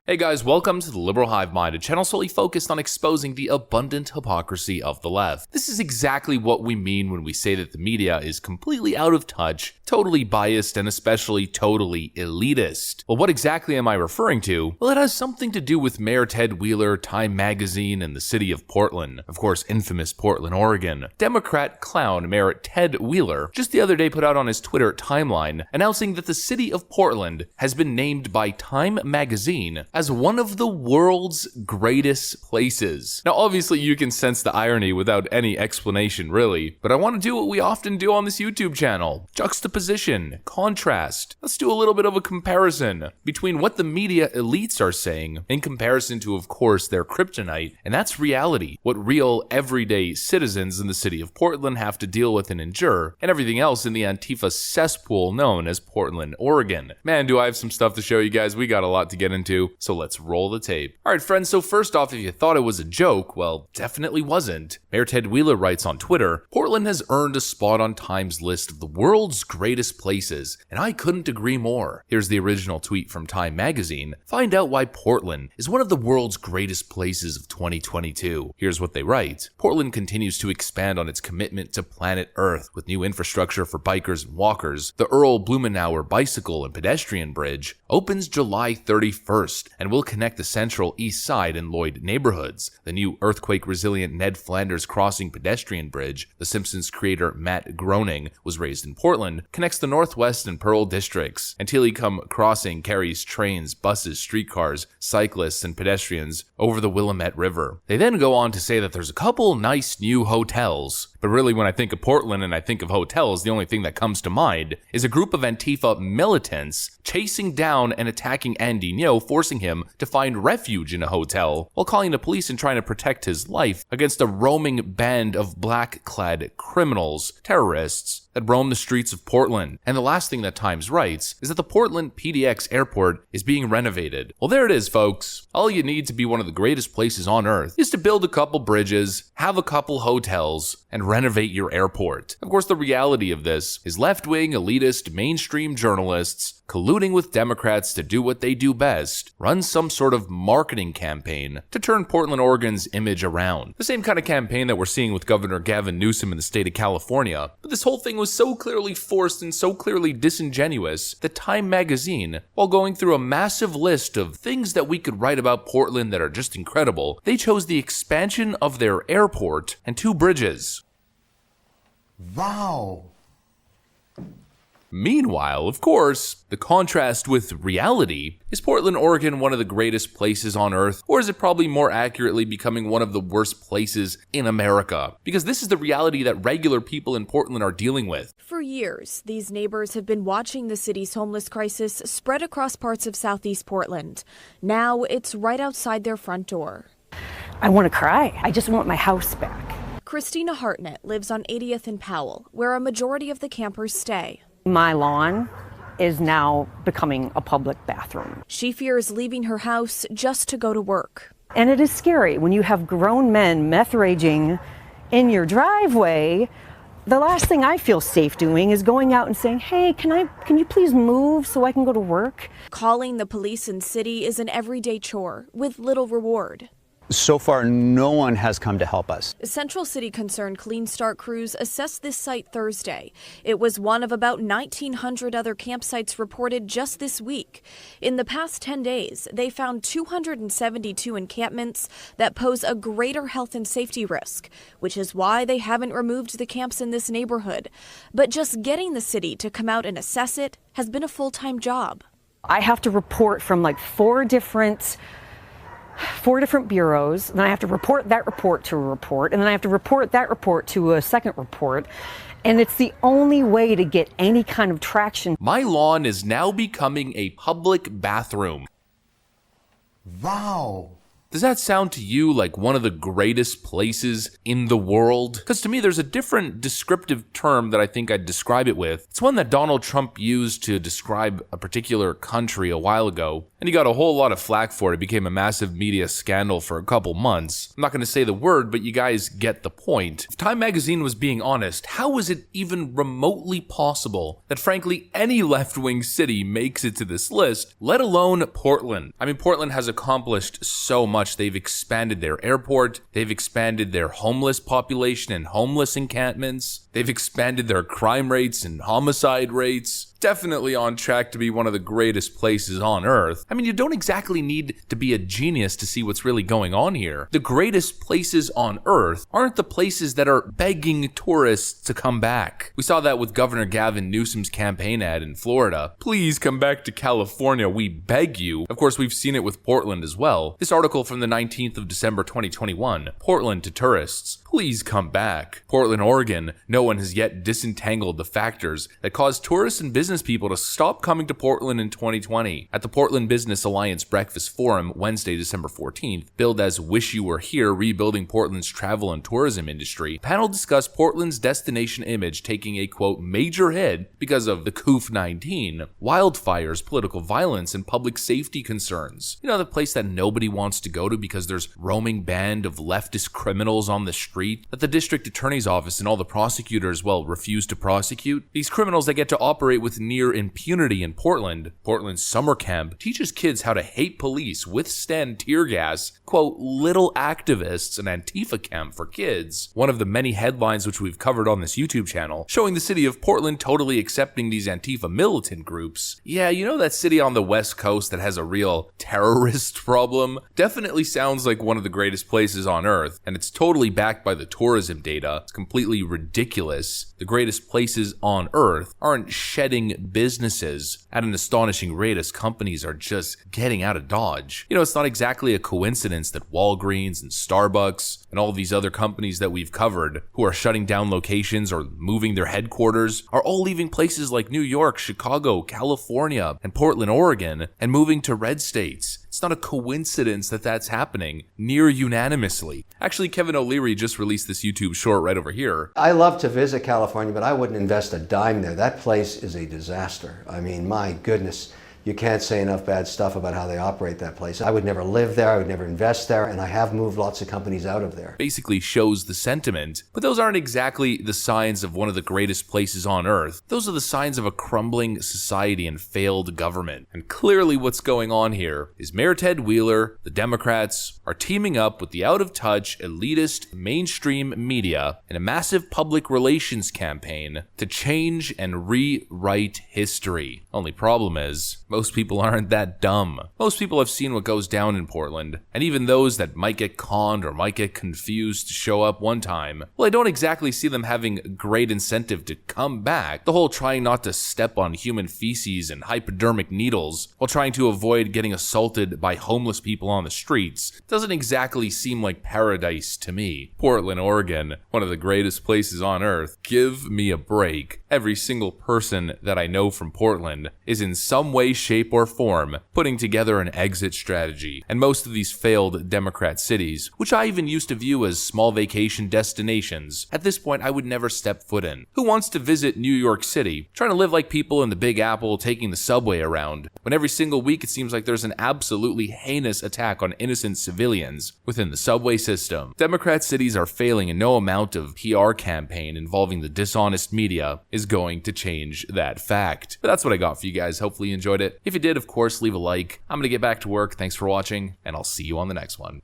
Hey guys, welcome to the Liberal Hive Mind, a channel solely focused on exposing the abundant hypocrisy of the left. This is exactly what we mean when we say that the media is completely out of touch, totally biased, and especially totally elitist. Well, what exactly am I referring to? Well, it has something to do with Mayor Ted Wheeler, Time Magazine, and the city of Portland. Of course, infamous Portland, Oregon. Democrat clown Mayor Ted Wheeler just the other day put out on his Twitter timeline announcing that the city of Portland has been named by Time Magazine as one of the world's greatest places. Now, obviously, you can sense the irony without any explanation, really, but I want to do what we often do on this YouTube channel: juxtaposition, contrast. Let's do a little bit of a comparison between what the media elites are saying in comparison to, of course, their kryptonite, and that's reality, what real, everyday citizens in the city of Portland have to deal with and endure, and everything else in the Antifa cesspool known as Portland, Oregon. Man, do I have some stuff to show you guys. We got a lot to get into, so let's roll the tape. Alright friends, so first off, if you thought it was a joke, well, definitely wasn't. Mayor Ted Wheeler writes on Twitter, "Portland has earned a spot on Time's list of the world's greatest places, and I couldn't agree more." Here's the original tweet from Time Magazine. "Find out why Portland is one of the world's greatest places of 2022. Here's what they write. Portland continues to expand on its commitment to planet Earth with new infrastructure for bikers and walkers. The Earl Blumenauer bicycle and pedestrian bridge opens July 31st and will connect the Central, East Side, and Lloyd neighborhoods. The new earthquake-resilient Ned Flanders Crossing pedestrian bridge, The Simpsons creator Matt Groening was raised in Portland, connects the Northwest and Pearl districts. Antilicum Crossing carries trains, buses, streetcars, cyclists, and pedestrians over the Willamette River." They then go on to say that there's a couple nice new hotels. But really, when I think of Portland and I think of hotels, the only thing that comes to mind is a group of Antifa militants chasing down and attacking Andy Ngo, forcing him to find refuge in a hotel while calling the police and trying to protect his life against a roaming band of black-clad criminals, terrorists, that roam the streets of Portland. And the last thing that Times writes is that the Portland PDX airport is being renovated. Well, there it is, folks. All you need to be one of the greatest places on earth is to build a couple bridges, have a couple hotels, and renovate your airport. Of course, the reality of this is left-wing, elitist, mainstream journalists colluding with Democrats to do what they do best, run some sort of marketing campaign to turn Portland, Oregon's image around. The same kind of campaign that we're seeing with Governor Gavin Newsom in the state of California. But this whole thing was so clearly forced and so clearly disingenuous that Time Magazine, while going through a massive list of things that we could write about Portland that are just incredible, they chose the expansion of their airport and 2 bridges. Wow. Meanwhile, of course, the contrast with reality: is Portland, Oregon one of the greatest places on earth, or is it probably more accurately becoming one of the worst places in America? Because this is the reality that regular people in Portland are dealing with. For years, these neighbors have been watching the city's homeless crisis spread across parts of southeast Portland. Now it's right outside their front door. I want to cry. I just want my house back. Christina Hartnett lives on 80th and Powell, where a majority of the campers stay. My lawn is now becoming a public bathroom. She fears leaving her house just to go to work. And it is scary when you have grown men meth raging in your driveway. The last thing I feel safe doing is going out and saying, "Hey, can you please move so I can go to work?" Calling the police and city is an everyday chore with little reward. So far, no one has come to help us. Central City Concern Clean Start crews assessed this site Thursday. It was one of about 1,900 other campsites reported just this week. In the past 10 days, they found 272 encampments that pose a greater health and safety risk, which is why they haven't removed the camps in this neighborhood. But just getting the city to come out and assess it has been a full-time job. I have to report from like four different bureaus, and then I have to report that report to a report, and then I have to report that report to a second report, and it's the only way to get any kind of traction. My lawn is now becoming a public bathroom. Wow. Does that sound to you like one of the greatest places in the world? Because to me, there's a different descriptive term that I think I'd describe it with. It's one that Donald Trump used to describe a particular country a while ago. And he got a whole lot of flack for it. It became a massive media scandal for a couple months. I'm not going to say the word, but you guys get the point. If Time magazine was being honest, how is it even remotely possible that frankly any left-wing city makes it to this list, let alone Portland? I mean, Portland has accomplished so much. They've expanded their airport, they've expanded their homeless population and homeless encampments, they've expanded their crime rates and homicide rates. Definitely on track to be one of the greatest places on earth. I mean, you don't exactly need to be a genius to see what's really going on here. The greatest places on earth aren't the places that are begging tourists to come back. We saw that with Governor Gavin Newsom's campaign ad in Florida. Please come back to California, we beg you. Of course, we've seen it with Portland as well. This article from the 19th of December 2021, Portland to tourists. Please come back. Portland, Oregon, no one has yet disentangled the factors that caused tourists and business people to stop coming to Portland in 2020. At the Portland Business Alliance Breakfast Forum, Wednesday, December 14th, billed as Wish You Were Here, Rebuilding Portland's Travel and Tourism Industry, the panel discussed Portland's destination image taking a, quote, major hit because of the COVID-19, wildfires, political violence, and public safety concerns. You know, the place that nobody wants to go to because there's roaming band of leftist criminals on the street that the district attorney's office and all the prosecutors, well, refuse to prosecute. These criminals that get to operate with near impunity in Portland. Portland's summer camp teaches kids how to hate police, withstand tear gas, quote, little activists, an Antifa camp for kids. One of the many headlines which we've covered on this YouTube channel, showing the city of Portland totally accepting these Antifa militant groups. Yeah, you know that city on the West Coast that has a real terrorist problem? Definitely sounds like one of the greatest places on earth, and it's totally backed by the tourism data. It's completely ridiculous. The greatest places on earth aren't shedding businesses at an astonishing rate as companies are just getting out of Dodge. You know, it's not exactly a coincidence that Walgreens and Starbucks and all these other companies that we've covered who are shutting down locations or moving their headquarters are all leaving places like New York, Chicago, California, and Portland, Oregon, and moving to red states. It's not a coincidence that that's happening near unanimously. Actually, Kevin O'Leary just released this YouTube short right over here. I love to visit California, but I wouldn't invest a dime there. That place is a disaster. I mean, my goodness. You can't say enough bad stuff about how they operate that place. I would never live there, I would never invest there, and I have moved lots of companies out of there. Basically shows the sentiment, but those aren't exactly the signs of one of the greatest places on earth. Those are the signs of a crumbling society and failed government. And clearly what's going on here is Mayor Ted Wheeler, the Democrats, are teaming up with the out-of-touch, elitist, mainstream media in a massive public relations campaign to change and rewrite history. Only problem is, most people aren't that dumb. Most people have seen what goes down in Portland, and even those that might get conned or might get confused to show up one time, well, I don't exactly see them having great incentive to come back. The whole trying not to step on human feces and hypodermic needles while trying to avoid getting assaulted by homeless people on the streets doesn't exactly seem like paradise to me. Portland, Oregon, one of the greatest places on earth. Give me a break. Every single person that I know from Portland is in some way, shape, or form putting together an exit strategy. And most of these failed Democrat cities, which I even used to view as small vacation destinations, at this point I would never step foot in. Who wants to visit New York City, trying to live like people in the Big Apple taking the subway around, when every single week it seems like there's an absolutely heinous attack on innocent civilians within the subway system? Democrat cities are failing, and no amount of PR campaign involving the dishonest media is going to change that fact. But that's what I got for you guys. Hopefully you enjoyed it. If you did, of course, leave a like. I'm gonna get back to work. Thanks for watching, and I'll see you on the next one.